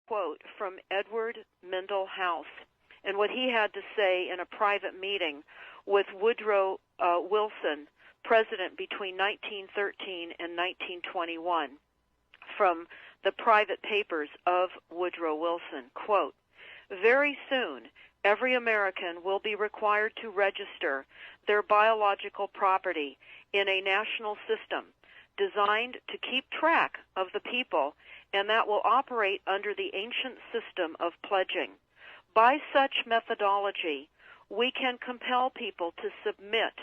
quote from Edward Mendell House and what he had to say in a private meeting with Woodrow Wilson, president between 1913 and 1921, from the private papers of Woodrow Wilson. Quote, "Very soon, every American will be required to register their biological property in a national system designed to keep track of the people, and that will operate under the ancient system of pledging. By such methodology, we can compel people to submit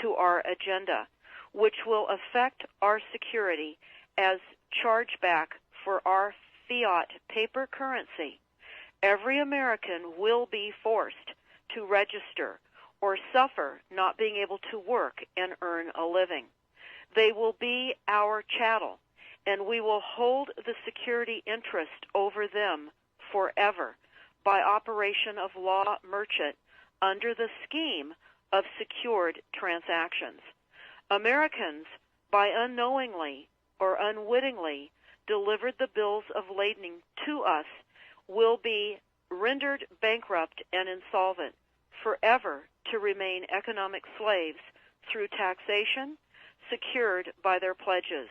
to our agenda, which will affect our security as chargeback for our fiat paper currency. Every American will be forced to register or suffer not being able to work and earn a living. They will be our chattel, and we will hold the security interest over them forever by operation of law merchant under the scheme of secured transactions. Americans, by unknowingly or unwittingly delivered the bills of lading to us, will be rendered bankrupt and insolvent, forever to remain economic slaves through taxation secured by their pledges.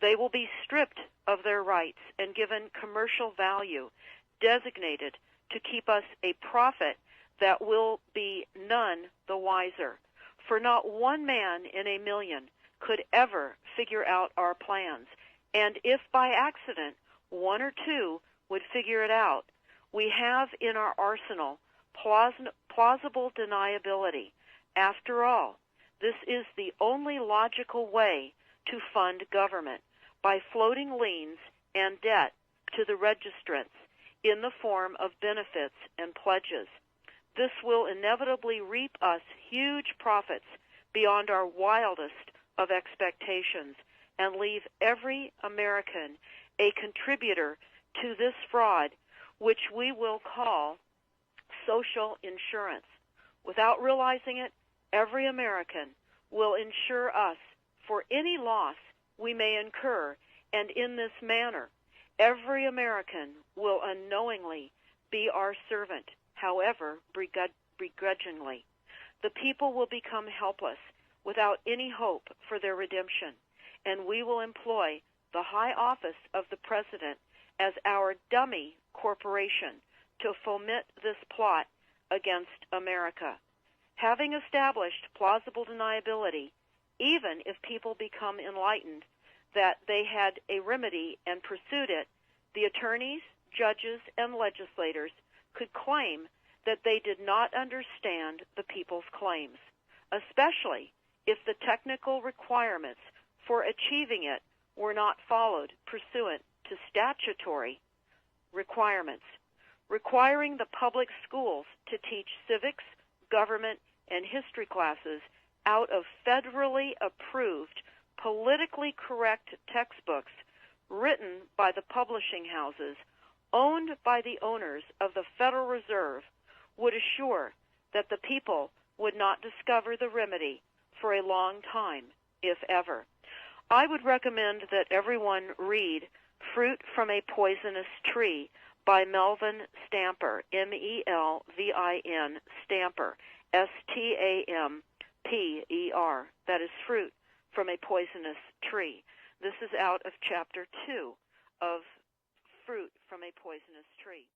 They will be stripped of their rights and given commercial value, designated to keep us a profit that will be none the wiser. For not one man in a million could ever figure out our plans, and if by accident one or two would figure it out, we have in our arsenal plausible deniability. After all, this is the only logical way to fund government, by floating liens and debt to the registrants in the form of benefits and pledges. This will inevitably reap us huge profits beyond our wildest of expectations and leave every American a contributor to this fraud, which we will call social insurance. Without realizing it, every American will insure us for any loss we may incur, and in this manner, every American will unknowingly be our servant, however begrudgingly. The people will become helpless, without any hope for their redemption, and we will employ the high office of the President as our dummy corporation to foment this plot against America. Having established plausible deniability, even if people become enlightened that they had a remedy and pursued it, the attorneys, judges, and legislators could claim that they did not understand the people's claims, especially if the technical requirements for achieving it were not followed pursuant to statutory requirements. Requiring the public schools to teach civics, government, and history classes out of federally approved, politically correct textbooks written by the publishing houses owned by the owners of the Federal Reserve would assure that the people would not discover the remedy for a long time, if ever. I would recommend that everyone read Fruit from a Poisonous Tree by Melvin Stamper, M-E-L-V-I-N, Stamper, S-T-A-M-P-E-R. That is Fruit from a Poisonous Tree. This is out of Chapter 2 of Fruit from a Poisonous Tree.